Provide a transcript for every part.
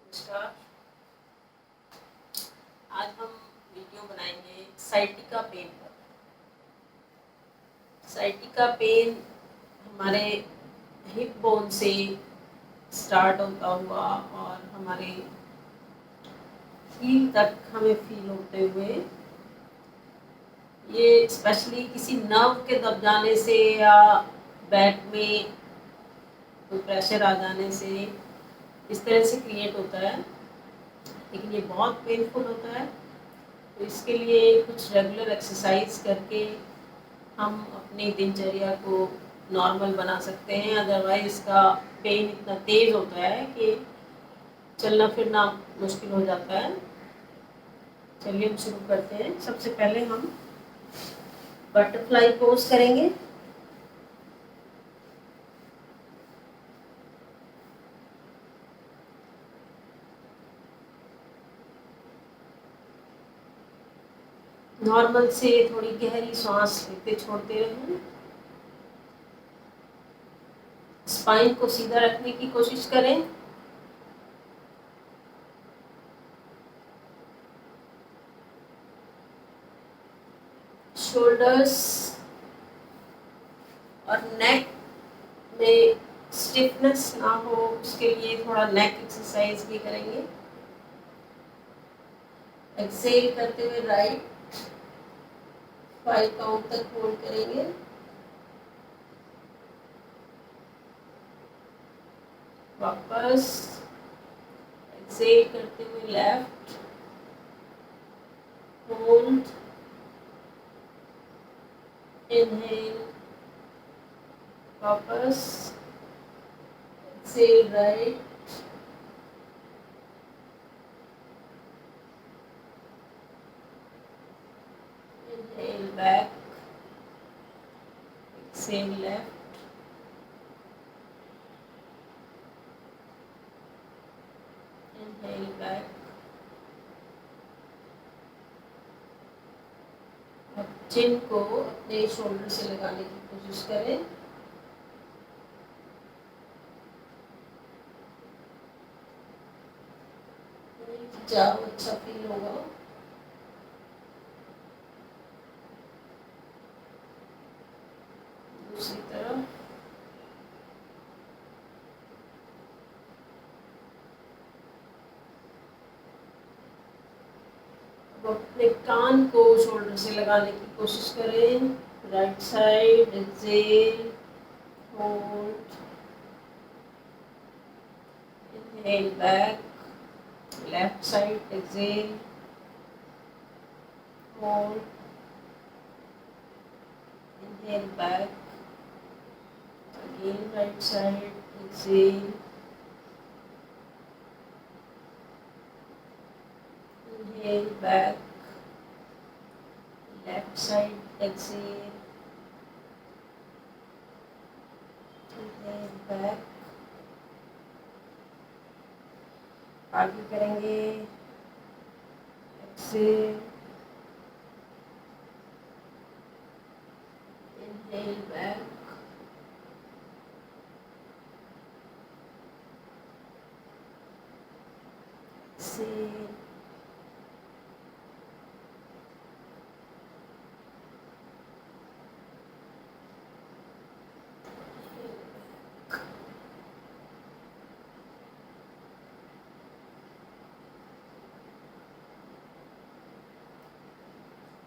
नमस्कार। आज हम वीडियो बनाएंगे साइटिका पेन पर। साइटिका पेन हमारे हिप बोन से स्टार्ट होता हुआ और हमारे हील तक हमें फील होते हुए, ये स्पेशली किसी नर्व के दब जाने से या बैक में कोई प्रेशर आ जाने से इस तरह से क्रिएट होता है, लेकिन ये बहुत पेनफुल होता है। तो इसके लिए कुछ रेगुलर एक्सरसाइज करके हम अपनी दिनचर्या को नॉर्मल बना सकते हैं। अदरवाइज इसका पेन इतना तेज होता है कि चलना फिरना मुश्किल हो जाता है। चलिए हम शुरू करते हैं। सबसे पहले हम बटरफ्लाई पोज करेंगे। नॉर्मल से थोड़ी गहरी सांस लेते छोड़ते रहें। स्पाइन को सीधा रखने की कोशिश करें। शोल्डर्स और नेक में स्टिफनेस ना हो, उसके लिए थोड़ा नेक एक्सरसाइज भी करेंगे। एक्सेल करते हुए राइट 5 काउंट तक होल्ड करेंगे। वापस एक्सेल करते हुए लेफ्ट होल्ड, इनहेल, वापस exhale right, inhale back, exhale left, inhale back. अब चिन को अपने शोल्डर से लगाने की कोशिश करें। जाओ, अच्छा फील होगा। दूसरी तरफ अपने कान को शोल्डर से लगाने की कोशिश करें। Right side exhale hold, inhale back, left side exhale hold, inhale back, again right side exhale, inhale back, left side exhale, inhale back. आगे करेंगे एक्सेल, इनहेल बैक, एक्सेल,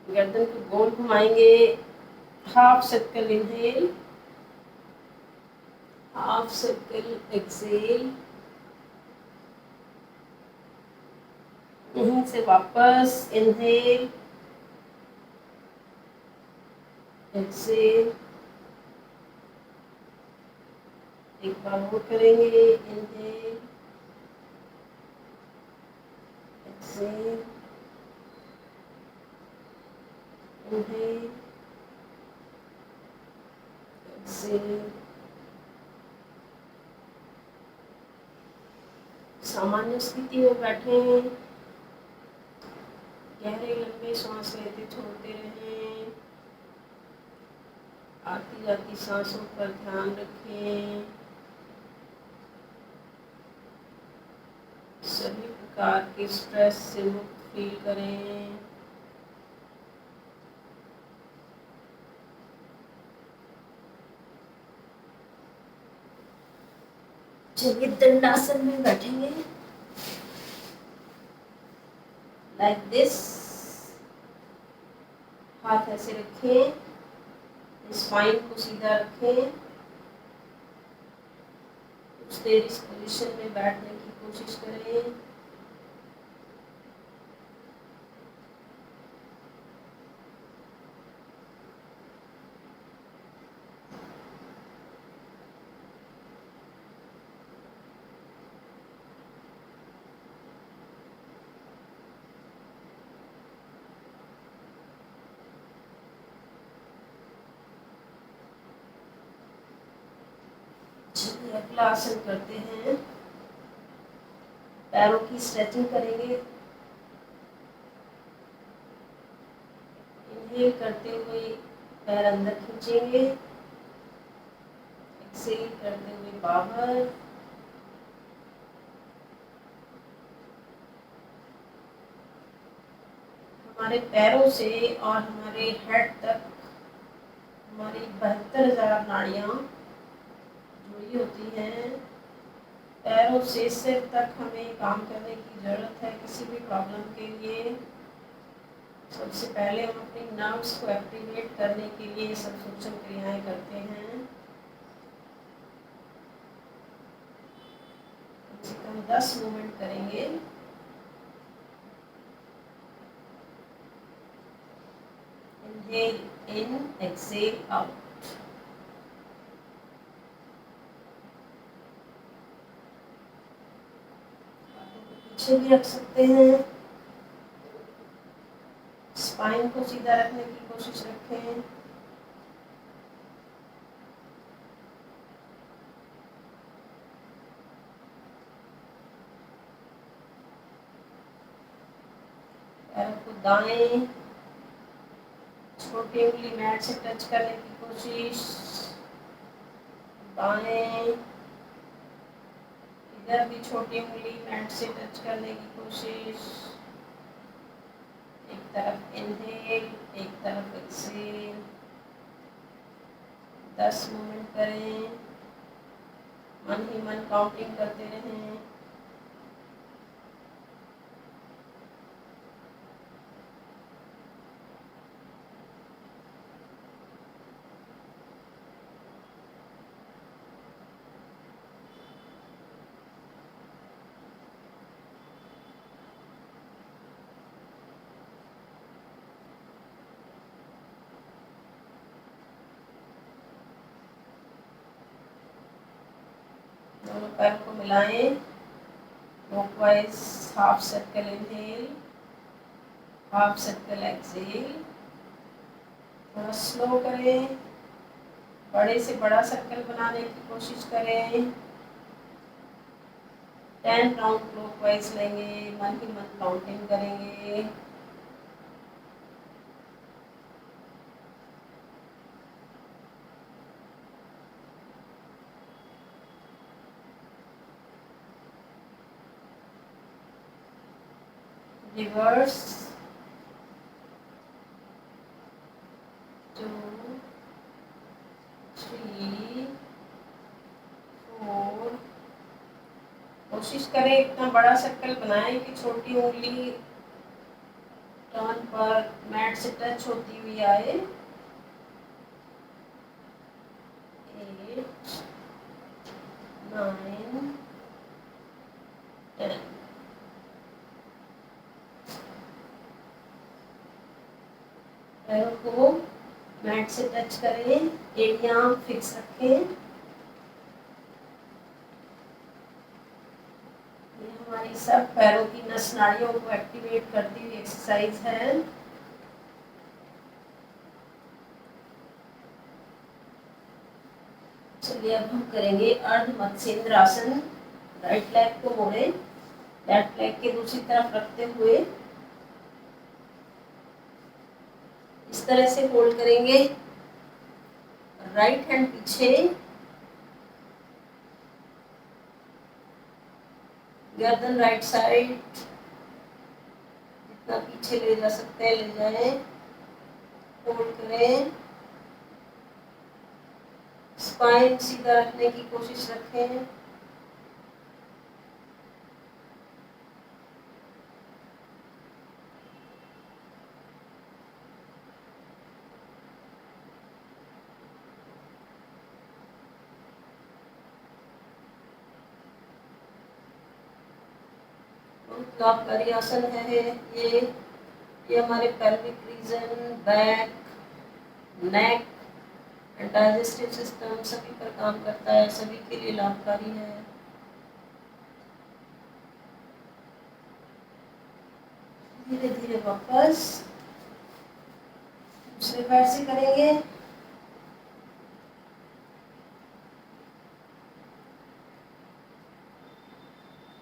गर्दन को गोल घुमाएंगे। Half circle inhale, half circle exhale, यहीं से वापस inhale exhale, एक बार और करेंगे। Inhale exhale, inhale exhale. सामान्य स्थिति में बैठे हैं। गहरे लंबे सांस लेते छोड़ते रहें। आती जाती सांसों पर ध्यान रखें। शरीर प्रकार के स्ट्रेस से मुक्त फील करें। चलिए दंडासन में बैठेंगे लाइक दिस। हाथ ऐसे रखें, स्पाइन को सीधा रखें, कुछ देर इस पोजीशन में बैठने की कोशिश करें। अगला आसन करते हैं, पैरों की स्ट्रेचिंग करेंगे। इनहेल करते हुए पैर अंदर खींचेंगे, एक्सहेल करते हुए बाहर। हमारे पैरों से और हमारे हेड तक हमारी 72,000 नाड़ियाँ जुड़ी होती हैं। पैरों से सिर तक हमें काम करने की ज़रूरत है किसी भी प्रॉब्लम के लिए। सबसे पहले हम अपनी नर्व्स को एक्टिवेट करने के लिए ये सब सूक्ष्म क्रियाएं करते हैं। कम से कम 10 मूवमेंट करेंगे। Inhale in, exhale out. पीछे भी रख सकते हैं, स्पाइन को सीधा रखने की कोशिश रखें। पैरों को दाएं, छोटी उंगली मैट से टच करने की कोशिश, बाएं, इधर भी छोटी उंगली मैट से टच करने की कोशिश। एक तरफ इनहेल, एक तरफ एक्सहेल। 10 मूवमेंट करें, मन ही मन काउंटिंग करते रहें। दोनों पैर को मिलाएं, clockwise half circle inhale, half circle exhale. थोड़ा स्लो करें, बड़े से बड़ा सर्कल बनाने की कोशिश करें। 10 राउंड क्लॉकवाइज लेंगे, मन ही मन काउंटिंग करेंगे। रिवर्स 2 3 4। कोशिश करें इतना बड़ा सर्कल बनाएं कि छोटी उंगली टर्न पर मैट से टच होती हुई आए। 8 9 10। पैरों को मैट से टच करें, एड़ियां फिक्स रखें। ये हमारी सब पैरों की नस नाड़ियों को एक्टिवेट करती हुई एक्सरसाइज है। चलिए अब हम करेंगे अर्ध मत्स्येंद्र आसन। राइट लेग को मोड़े, लेफ्ट लेग के दूसरी तरफ रखते हुए इस तरह से होल्ड करेंगे। राइट हैंड पीछे, गर्दन राइट साइड, जितना पीछे ले जा सकते हैं ले जाएं, होल्ड करें, स्पाइन सीधा रखने की कोशिश रखें। लाभकारी आसन है ये हमारे पेल्विक रीजन, बैक, नेक, डाइजेस्टिव सिस्टम सभी पर काम करता है, सभी के लिए लाभकारी है। धीरे धीरे वापस दूसरे पैर से करेंगे।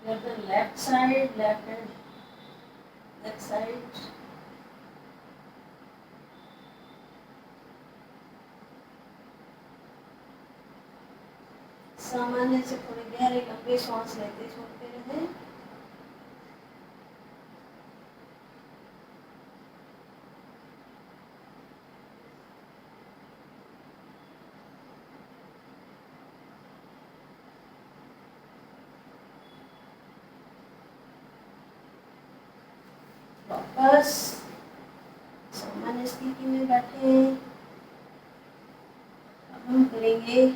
गर्दन left side, left hand left side, सामान्य से थोड़े गहरे लंबे सांस लेते छोड़ते रहें। वापस सामान्य स्थिति में बैठे। अब हम करेंगे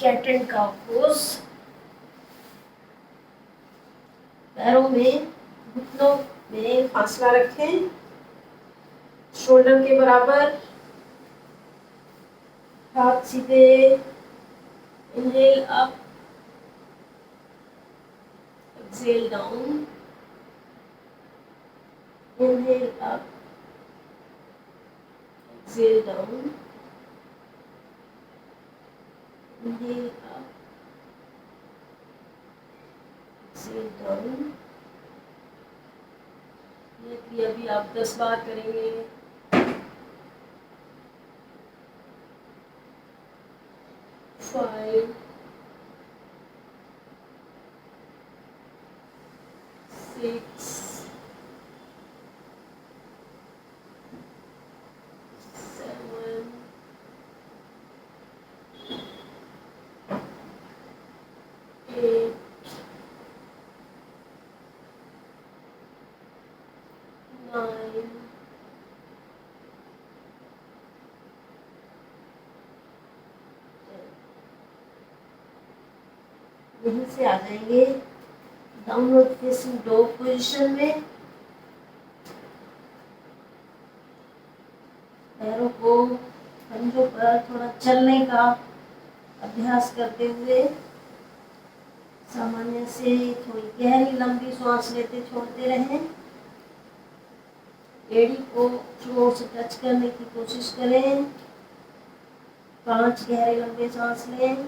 कैट एंड काउ पोज। पैरों में, घुटनों में फासला रखें, शोल्डर के बराबर, हाथ सीधे। Inhale up, exhale down, inhale up, exhale down, inhale up, exhale down. ये क्रिया भी आप 10 बार करेंगे। 5 6 7 8 9 यहीं से आ जाएंगे डाउनवर्ड फेसिंग डॉग पोजीशन में। पैरों को पंजों पर थोड़ा चलने का अभ्यास करते हुए सामान्य से थोड़ी गहरी लंबी सांस लेते छोड़ते रहें। एड़ी को फ्लोर से टच करने की कोशिश करें। 5 गहरे लंबे सांस लें।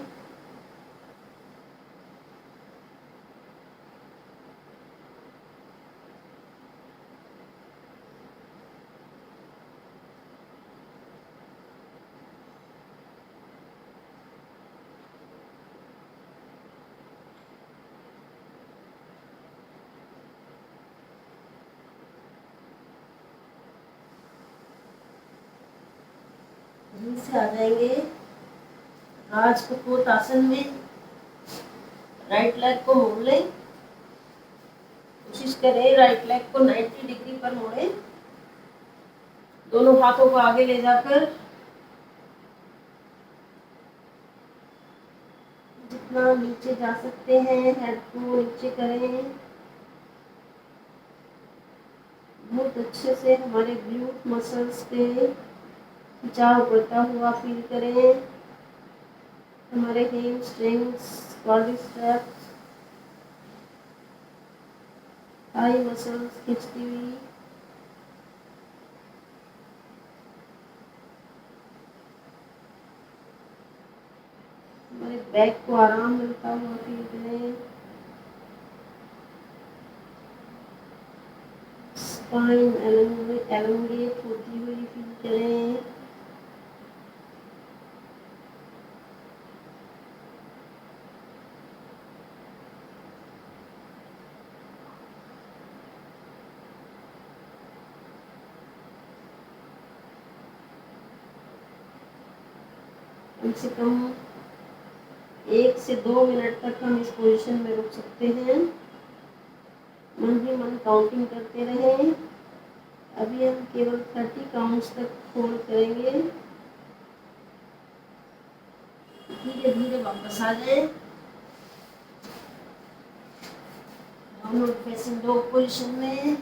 से आ जाएंगे राजकपूत आसन में। राइट लेग को मोड़ लें, कोशिश करें राइट लेग को 90 डिग्री पर मोड़ें। दोनों हाथों को आगे ले जाकर जितना नीचे जा सकते हैं हेड को नीचे करें। बहुत अच्छे से हमारे ग्लूट मसल्स पे खिंचाव बढ़ता हुआ फील करें। हमारे हैमस्ट्रिंग्स, क्वाड्रिसेप्स, थाई मसल्स खिंचती हुई। हमारे बैक को आराम मिलता हुआ फील करें। स्पाइन एलोंगेट होती हुई फील करें। कम से कम 1 से 2 मिनट तक हम इस पोजीशन में रुक सकते हैं। मन ही मन काउंटिंग करते रहें। अभी हम केवल 30 काउंट्स तक होल्ड करेंगे। धीरे धीरे वापस आ जाए डाउनवर्ड फेसिंग डॉग पोजीशन में।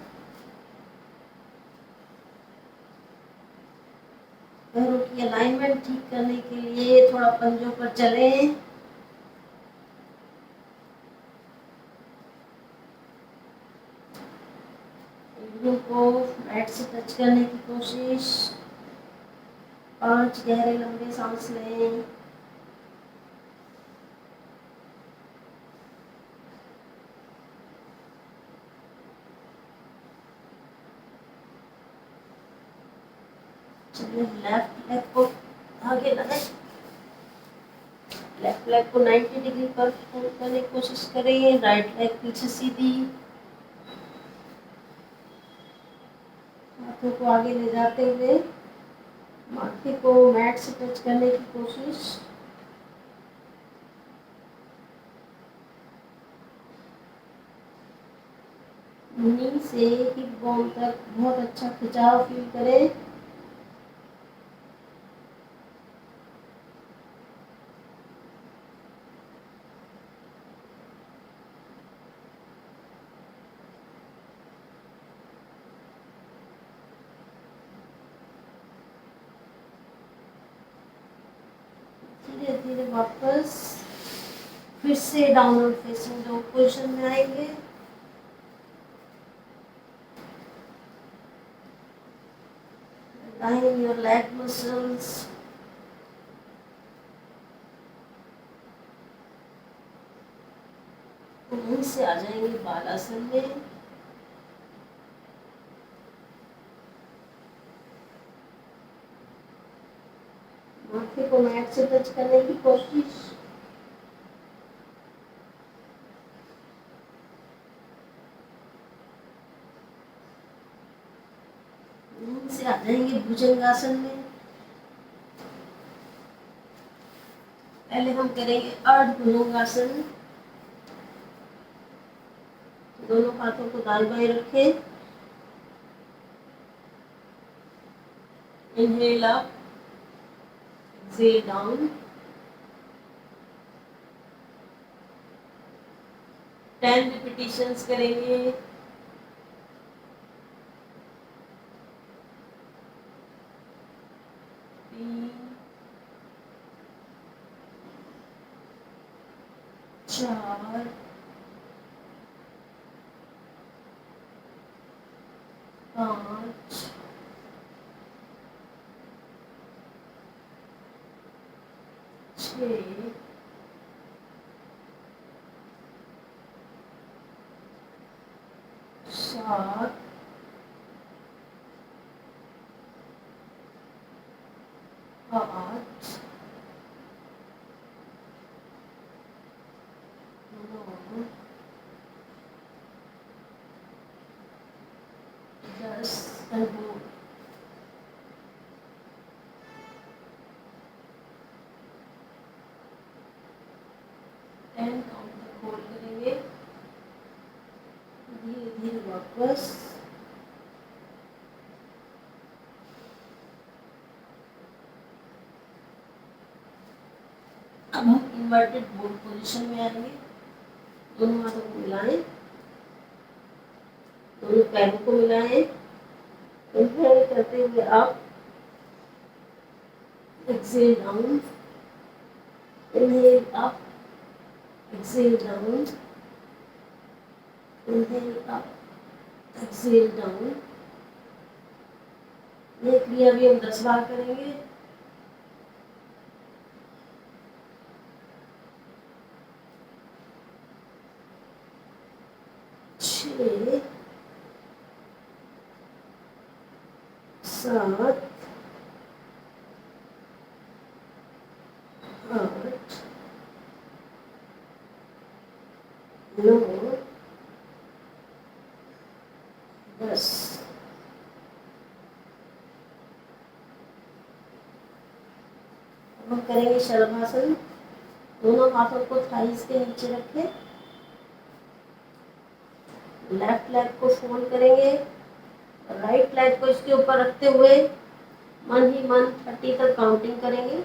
पैरों की अलाइनमेंट ठीक करने के लिए थोड़ा पंजों पर चलें। एल्बो को मैट से टच करने की कोशिश। 5 गहरे लंबे सांस लें। चलिए लेफ्ट लेग को आगे लगाएं। लेफ्ट लेग को 90 डिग्री पर फोल्ड करने की कोशिश करें। राइट लेग पीछे सीधी। हाथों को आगे ले जाते हुए माथे को मैट से टच करने की कोशिश। नी से हिप बोन तक बहुत अच्छा खिंचाव फील करें। धीरे धीरे वापस फिर से डाउनवर्ड फेसिंग डॉग पोजीशन में आएंगे। Line your leg muscles. वहीं से आ जाएंगे बालासन में। माथे को मैट से टच करने की कोशिश। वहीं से आ जाएंगे भुजंगासन में। पहले हम करेंगे अर्ध भुजंगासन। दोनों हाथों को दाएं बाएं रखें। Inhale up, exhale down. 10 repetitions करेंगे। 3, 4, 5, 6, 7, 8, 9, 10 and hold. 10 काउंट तक होल्ड करेंगे। धीरे धीरे वापस। अब हम इन्वर्टेड बोर्ड पोजीशन में आएंगे। दोनों हाथों को मिलाएं। दोनों पैरों को मिलाएं। इनहेल करते हुए up, exhale down. Inhale up, exhale down. Inhale up, exhale down. ये क्रिया भी हम 10 बार करेंगे। छः, 7, 8, 9, 10। अब हम करेंगे शलभासन। दोनों हाथों को थाइस के नीचे रखें, लेफ्ट लेग को फोल्ड करेंगे, राइट लेग को इसके ऊपर रखते हुए मन ही मन 30 तक काउंटिंग करेंगे।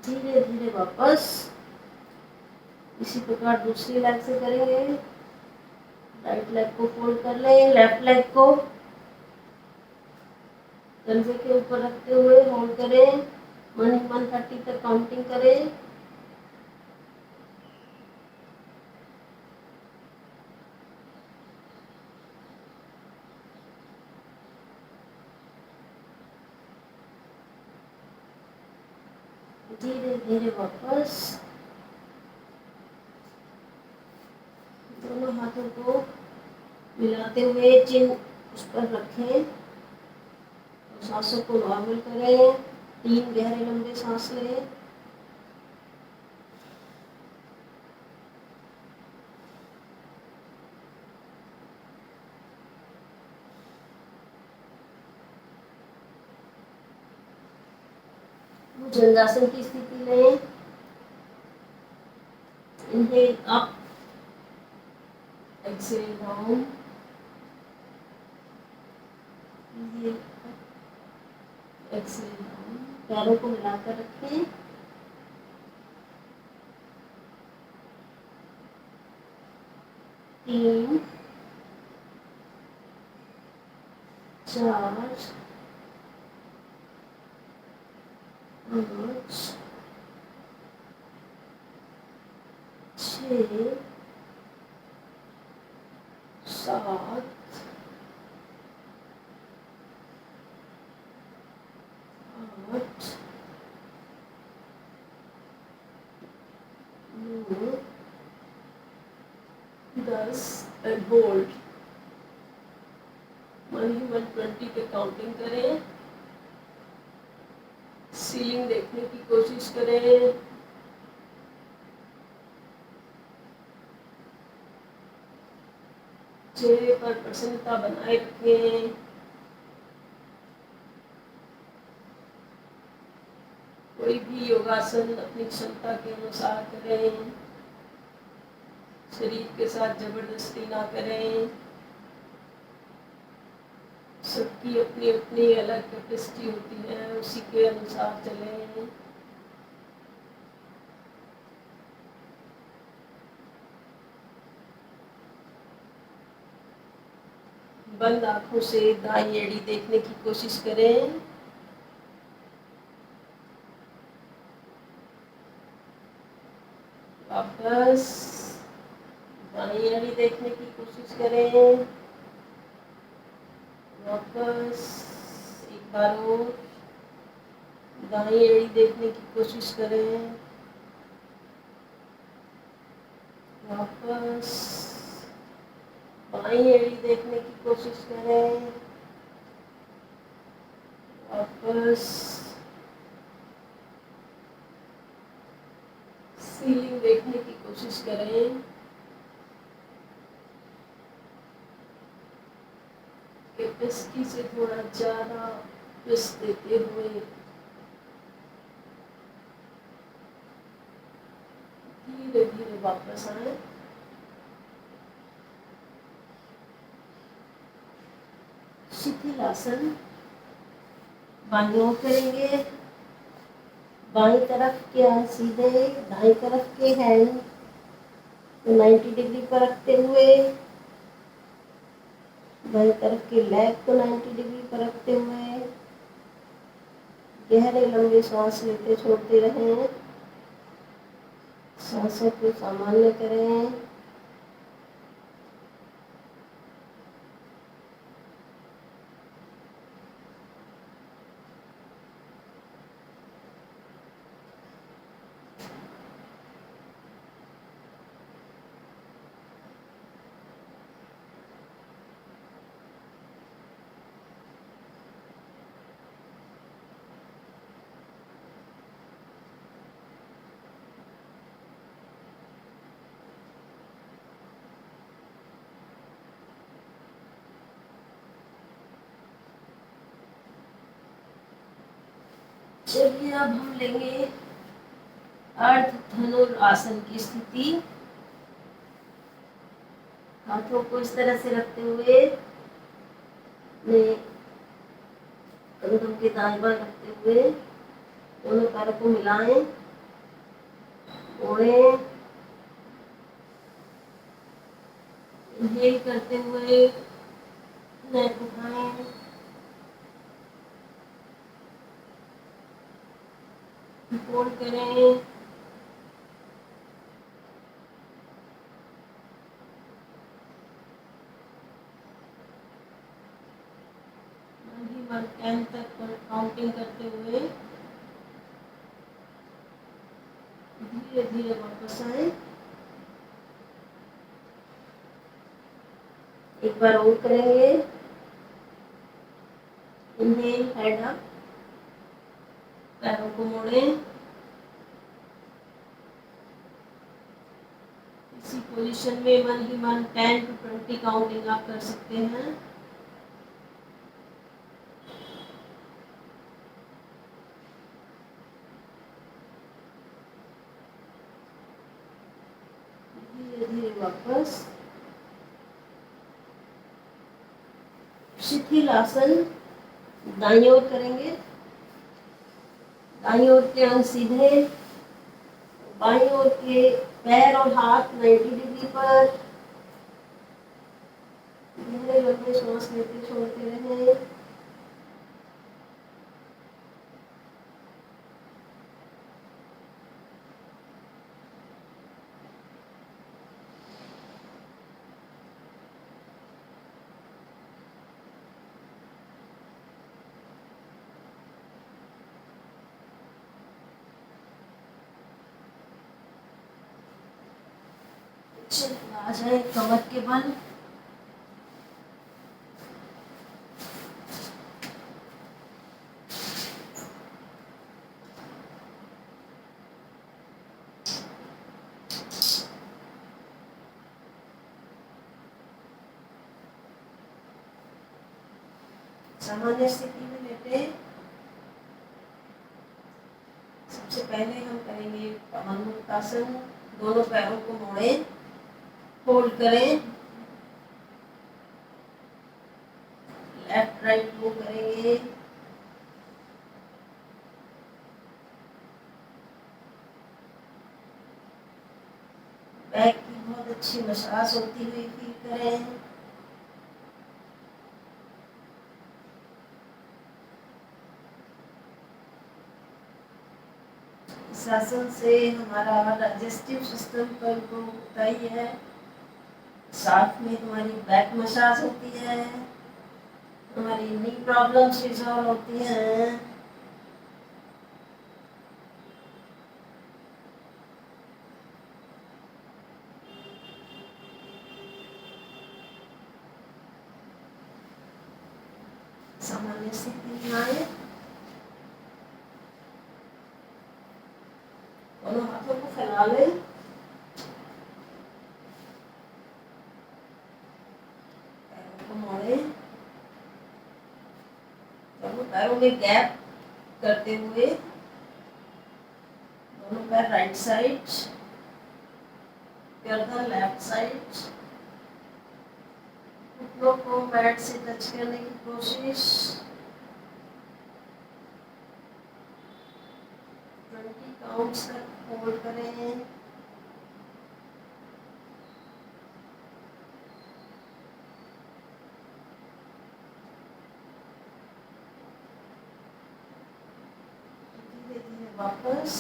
धीरे धीरे वापस इसी प्रकार दूसरी लेग से करेंगे। राइट लेग को फोल्ड कर लें, लेफ्ट लेग को कंधे के ऊपर रखते हुए होल्ड करें, मन ही मन 30 तक काउंटिंग करें। धीरे धीरे वापस दोनों हाथों को मिलाते हुए चिन उस पर रखें, सांसों को नॉर्मल करें। 3 गहरे लंबे सांस लें। भुजंगासन की स्थिति लें। Inhale up, exhale down, inhale up, exhale down. पैरों को मिलाकर रखें। 3 4 5 6 7 8 9 10 एंड होल्ड। मन ही मन 20 पे काउंटिंग करें। सीलिंग देखने की कोशिश करें। चेहरे पर प्रसन्नता बनाए रखें। कोई भी योगासन अपनी क्षमता के अनुसार करें, शरीर के साथ जबरदस्ती ना करें। सबकी अपनी अपनी अलग कैपेसिटी होती है, उसी के अनुसार चलें। बंद आंखों से दाईं एड़ी देखने की कोशिश करें। वापस बाईं एड़ी देखने की कोशिश करें। वापस एक बार और दाईं एड़ी देखने की कोशिश करें। वापस बाईं एड़ी देखने की कोशिश करें। वापस सीलिंग देखने की कोशिश करें। कैपेसिटी से थोड़ा ज़्यादा ट्विस्ट देते हुए धीरे धीरे वापस आए। शिथिलासन। बाईं ओर करेंगे। बाईं तरफ के सीधे, दाईं तरफ के हैंड 90 डिग्री पर रखते हुए, बाईं तरफ के लेग को 90 डिग्री पर रखते हुए गहरे लंबे सांस लेते छोड़ते रहें। सांसों को सामान्य करें। चलिए अब हम लेंगे अर्ध धनुरासन की स्थिति। हाथों को इस तरह से रखते हुए अपने कंधों के दाएं बाएं रखते हुए दोनों पैरों को मिलाएं, मोड़ें, इनहेल करते हुए नेक उठाएं, फोल्ड करें, मंथ 10 तक काउंटिंग करते हुए धीरे धीरे वापस आए। एक बार और करेंगे। इनहेल, हेड अप, पैरों को मोड़ें, इसी पोजीशन में मन ही मन 10 to 20 काउंटिंग आप कर सकते हैं। धीरे धीरे वापस। शिथिल आसन दाईं ओर करेंगे। दाईं ओर के अंग सीधे, बाईं ओर के पैर और हाथ 90 डिग्री पर। गहरे लंबे सांस लेते छोड़ते रहें। आ जाए कमर के बल। सामान्य स्थिति में लेटे। सबसे पहले हम करेंगे पवनमुक्तासन। दोनों पैरों को मोड़ें, फोल्ड करें, लेफ्ट राइट मूव करेंगे। बैक की बहुत अच्छी मसाज होती हुई फील करें। इस आसन से हमारा डाइजेस्टिव सिस्टम पर इम्प्रूव होता ही है, साथ में हमारी बैक मसाज होती है, हमारी नी प्रॉब्लम्स रिजॉल्व होती हैं। सामान्य स्थिति में आए। दोनों हाथों को फैला लें। पैरों को मोड़ें। दोनों पैरों में गैप करते हुए दोनों पैर राइट साइड, गर्दन लेफ्ट साइड। घुटनों को मैट से टच करने की कोशिश। 20 काउंट्स तक होल्ड करें। धीरे धीरे वापस।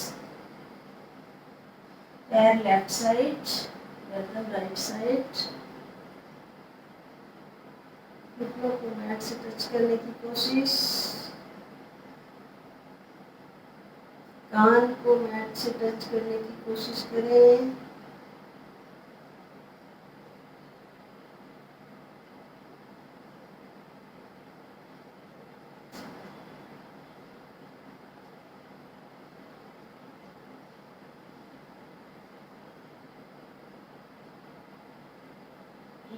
पैर लेफ्ट साइड, गर्दन राइट साइड। घुटनों को मैट से टच करने की कोशिश। कान को मैट से टच करने की कोशिश करें।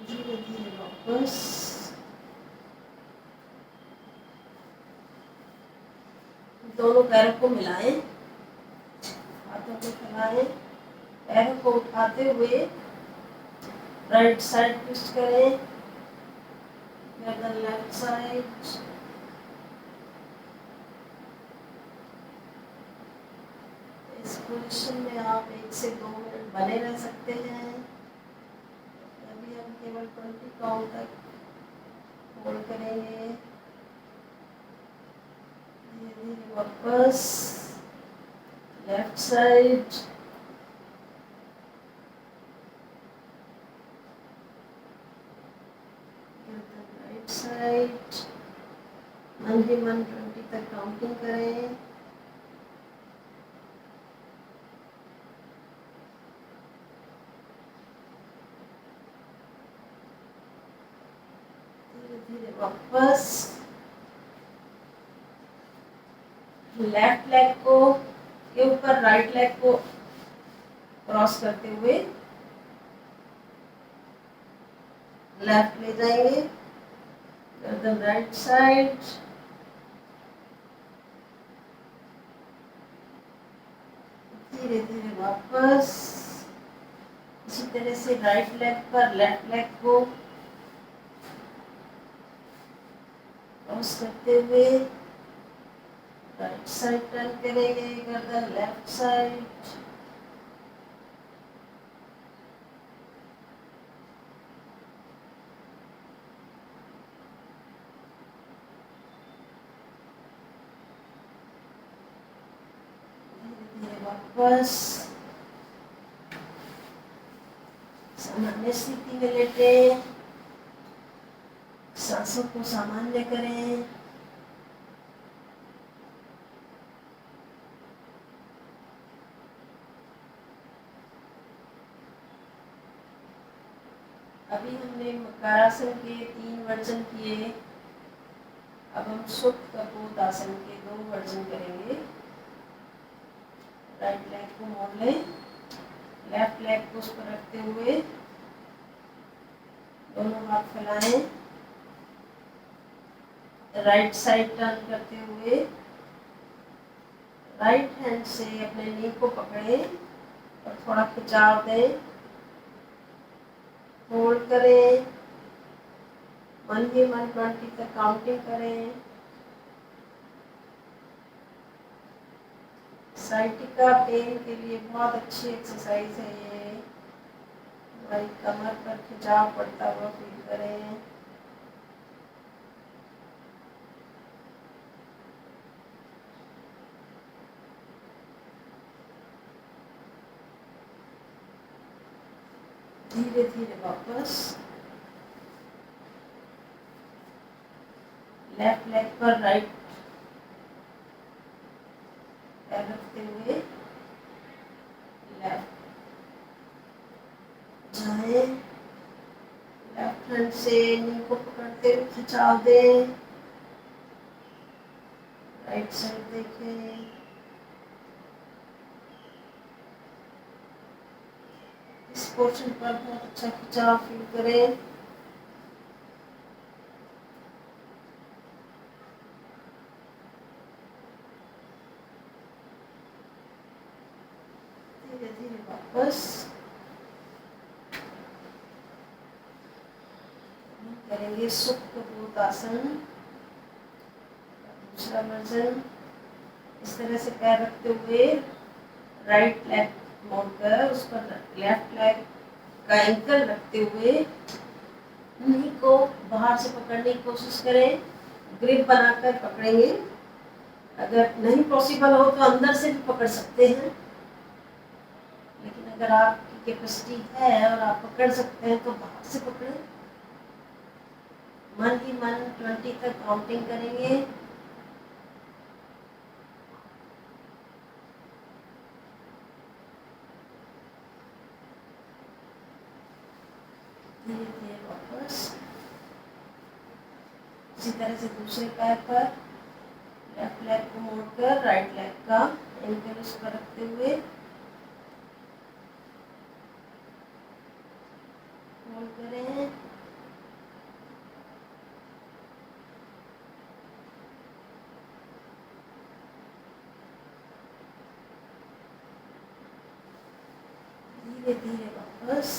धीरे धीरे वापस। दोनों पैरों को मिलाएं, हाथों को फैलाएं, पैरों को उठाते हुए राइट साइड ट्विस्ट करें, गर्दन लेफ्ट साइड, इस पोजीशन में आप 1 से 2 मिनट बने रह सकते हैं। अभी हम केवल 20 काउंट तक होल्ड करेंगे। धीरे धीरे वापस लेफ्ट साइड, राइट साइड, मन ही मन 20 तक काउंटिंग करें। धीरे धीरे वापस लेफ्ट लेग को के ऊपर राइट लेग को क्रॉस करते हुए लेफ्ट ले जाएंगे, गर्दन राइट साइड, धीरे धीरे वापस इसी तरह से राइट लेग पर लेफ्ट लेग को क्रॉस करते हुए राइट साइड टर्न करेंगे, गर्दन लेफ्ट साइड, वापस सामान्य स्थिति में लेटे, सांसों को सामान्य करें। अभी हमने मकरासन के 3 वर्जन किए, अब हम सुप्त कपोतासन के 2 वर्जन करेंगे। राइट लेग को मोड़ लें, लेफ्ट लेग को उस पर रखते हुए दोनों हाथ फैलाएं, राइट साइड टर्न करते हुए राइट हैंड से अपने नी को पकड़ें और थोड़ा खिंचाव दें, होल्ड करें, मन ही मन 20 तक काउंटिंग करें। साइटिका पेन के लिए बहुत अच्छी एक्सरसाइज है ये, हमारी कमर पर खिंचाव पड़ता हुआ फील करें। धीरे धीरे वापस लेफ्ट लेग पर राइट पैर रखते हुए लेफ्ट जाए, लेफ्ट हैंड से नी को पकड़ते हुए खिंचाव दें, राइट साइड देखें, इस पोर्शन पर बहुत अच्छा खिंचाव फील करें। धीरे धीरे वापस करेंगे सुप्त कपोतासन, दूसरा वर्जन। इस तरह से पैर रखते हुए राइट लेग मोड़कर उस पर लेफ्ट लेग का एंकल रखते हुए नी को बाहर से पकड़ने की कोशिश करें, ग्रिप बनाकर पकड़ेंगे। अगर नहीं पॉसिबल हो तो अंदर से भी पकड़ सकते हैं, लेकिन अगर आपकी कैपेसिटी है और आप पकड़ सकते हैं तो बाहर से पकड़ें। मन ही मन 20 तक काउंटिंग करेंगे। धीरे धीरे वापस इसी तरह से दूसरे पैर पर लेफ्ट लेग को मोड़कर राइट लेग का एंकल उस पर रखते हुए होल्ड करें, धीरे धीरे वापस।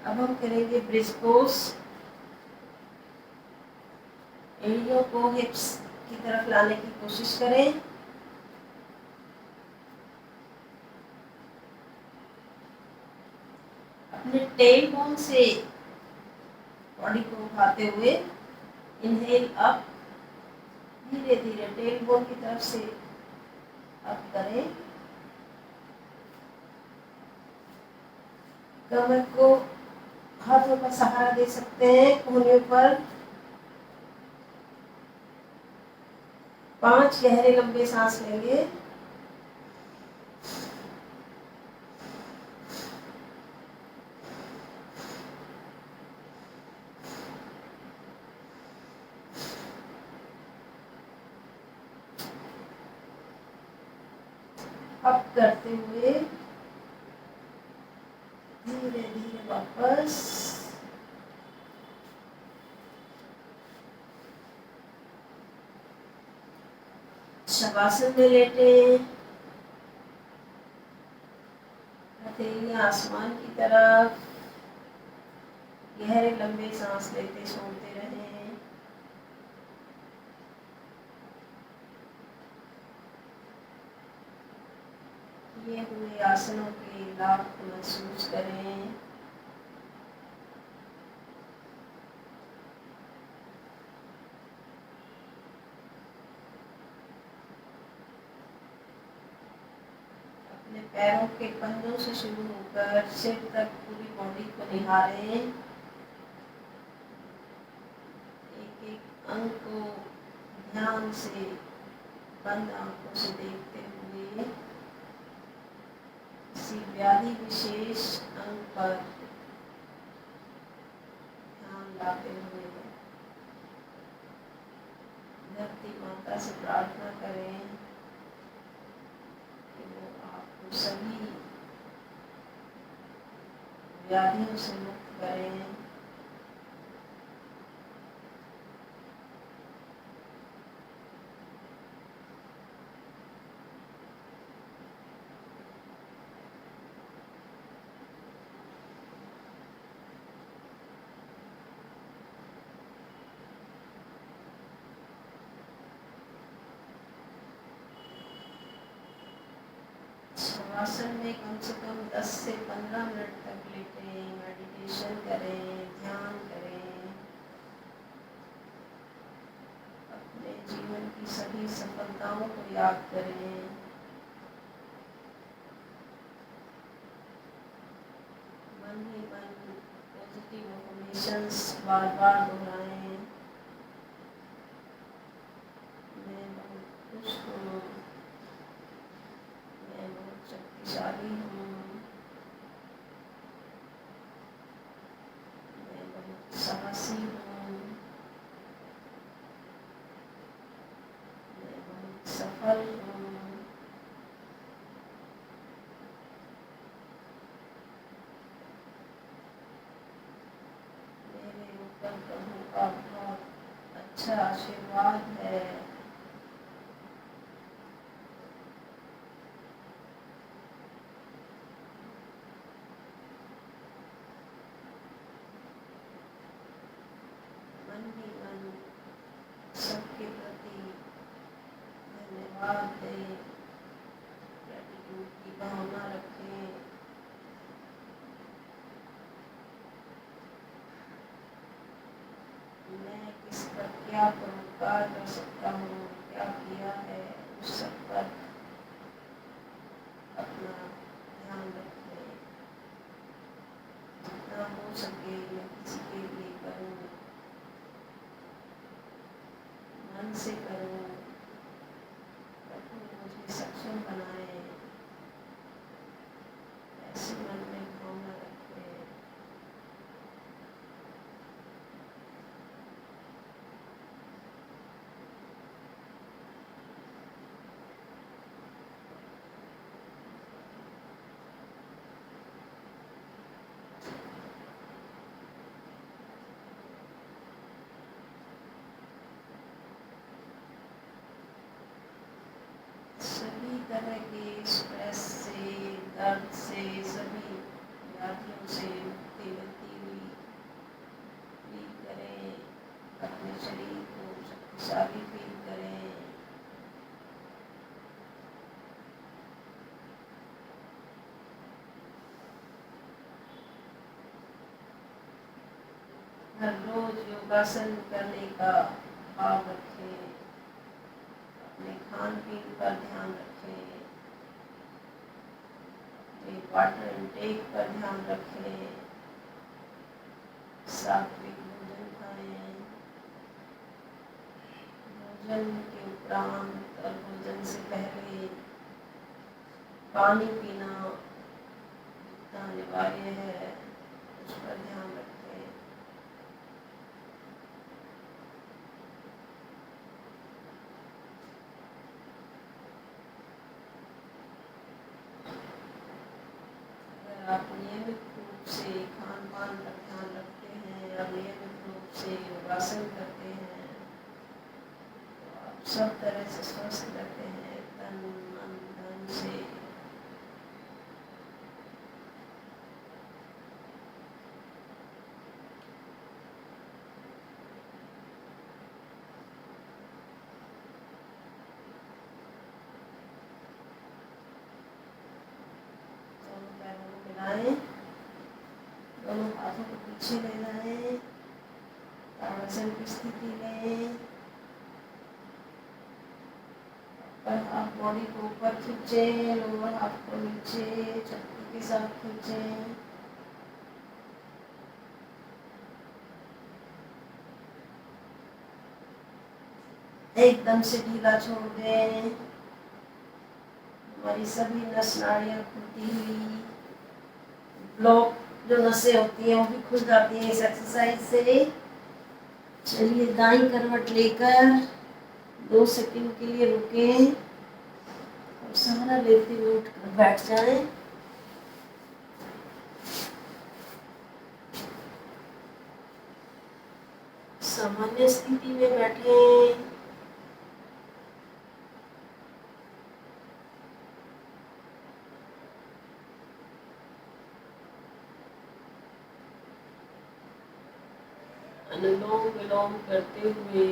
अब हम करेंगे ब्रिज पोज। एड़ियों को हिप्स की तरफ लाने की कोशिश करें। अपने टेल बोन से बॉडी को उठाते हुए इनहेल अप, धीरे धीरे टेल बोन की तरफ से अप करें। कमर को हाथों का सहारा दे सकते हैं कोहनियों पर। 5 गहरे लंबे सांस लेंगे। अप करते हुए धीरे धीरे वापस। शवासन में लेटे, हथेलियां आसमान की तरफ, गहरे लंबे सांस लेते छोड़ते रहें। किए हुए आसनों के लाभ को महसूस करें। अपने पैरों के पंजों से शुरू होकर सिर तक पूरी बॉडी को निहारें। एक एक अंग को ध्यान से बंद आंखों से देखते हुए किसी व्याधि विशेष अंग पर ध्यान लाते हुए धरती माता से प्रार्थना करें कि वो आपको सभी व्याधियों से मुक्त करें। शवासन में कम से कम 10 से 15 मिनट तक लेटें, मेडिटेशन करें, ध्यान करें। अपने जीवन की सभी सफलताओं को याद करें। मन ही मन पॉजिटिव अफर्मेशंस बार बार दोहराएं। मैं बहुत खुश हूँ, मैं बहुत शक्तिशाली हूँ, मैं बहुत साहसी हूँ, मैं बहुत सफल हूँ। मेरे ऊपर प्रभु का बहुत अच्छा आशीर्वाद है। मन ही मन सबके प्रति धन्यवाद दें, ग्रैटिट्यूड की भावना रखें। मैं किस पर क्या परोपकार कर सकता हूँ, क्या किया है, उस सब पर अपना ध्यान रखें। जितना हो सके मैं किसी के लिए करूँ, मन से करूँ। प्रभु मुझे सक्षम बनाए, ऐसे मन में भावना रखें। सभी तरह के स्ट्रेस से व्याधियों से मुक्ति मिलती हुई फील करें। अपने शरीर को शक्तिशाली फील करें। हर रोज योगासन करने का भाव रखें। अपने खान पीन पर ध्यान रखें। अपने वाटर इनटेक पर ध्यान रखें। सात्विक भोजन खाएं। भोजन के उपरांत और भोजन से पहले पानी पीना जितना अनिवार्य है उस पर ध्यान रखें। आप नियमित रूप से खान पान पर ध्यान रखते हैं और नियमित रूप से योगासन करते हैं तो आप सब तरह से स्वस्थ रहते हैं, तन मन धन से। दोनों पैरों को मिलाएं, दोनों हाथों को पीछे ले जाएं, ताड़ासन की स्थिति लें। अपर हाथ बॉडी को ऊपर खींचें, लोअर हाथ को नीचे चक्की के साथ खींचें। एकदम से ढीला छोड़ दें। हमारी सभी नस नाड़ियाँ खुलती हुई, ब्लॉक जो नसें होती हैं वो भी खुल जाती हैं इस एक्सरसाइज से। चलिए दाईं करवट लेकर 2 सेकंड के लिए रुकें और सहारा लेते हुए उठकर बैठ जाएं। सामान्य स्थिति में बैठें। अनुलोम विलोम करते हुए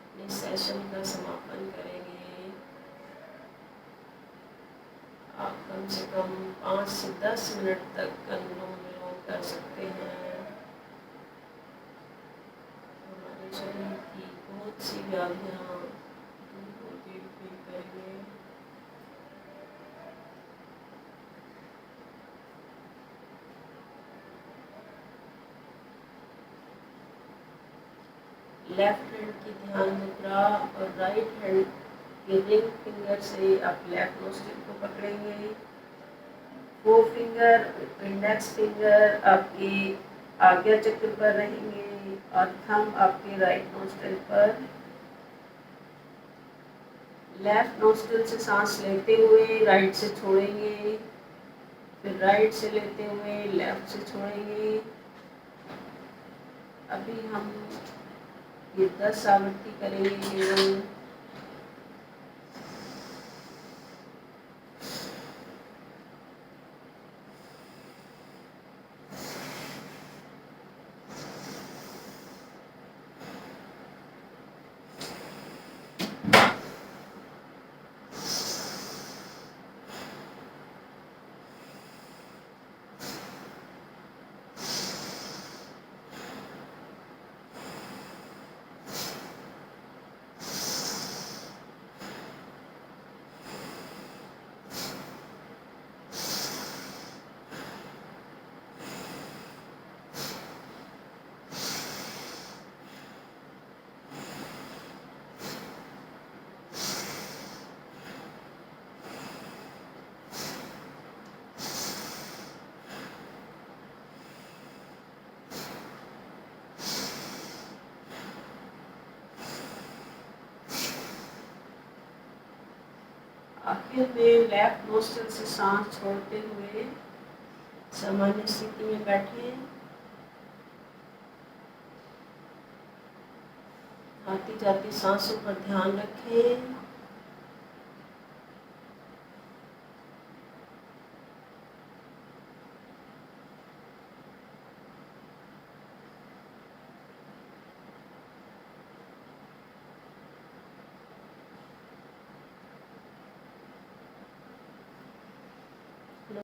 अपने सेशन का समापन करेंगे। आप कम से कम 5 से 10 मिनट तक अनुलोम विलोम कर सकते हैं। हमारे शरीर की बहुत सी व्याधियाँ दूर होती हुई फील करेंगे। लेफ्ट हैंड की ध्यान मुद्रा और राइट हैंड के रिंग फिंगर से आप लेफ्ट नोस्ट्रिल को पकड़ेंगे। 4 फिंगर इंडेक्स फिंगर आपके आज्ञा चक्र पर रहेंगे और थंब आपके राइट नोस्ट्रिल पर। लेफ्ट नोस्ट्रिल से सांस लेते हुए राइट से छोड़ेंगे, फिर राइट से लेते हुए लेफ्ट से छोड़ेंगे। अभी हम ये 10 आवृत्ति करेंगे केवल। आखिर में लेफ्ट नोस्ट्रिल से सांस छोड़ते हुए सामान्य स्थिति में बैठे। आती जाती सांसों पर ध्यान रखें।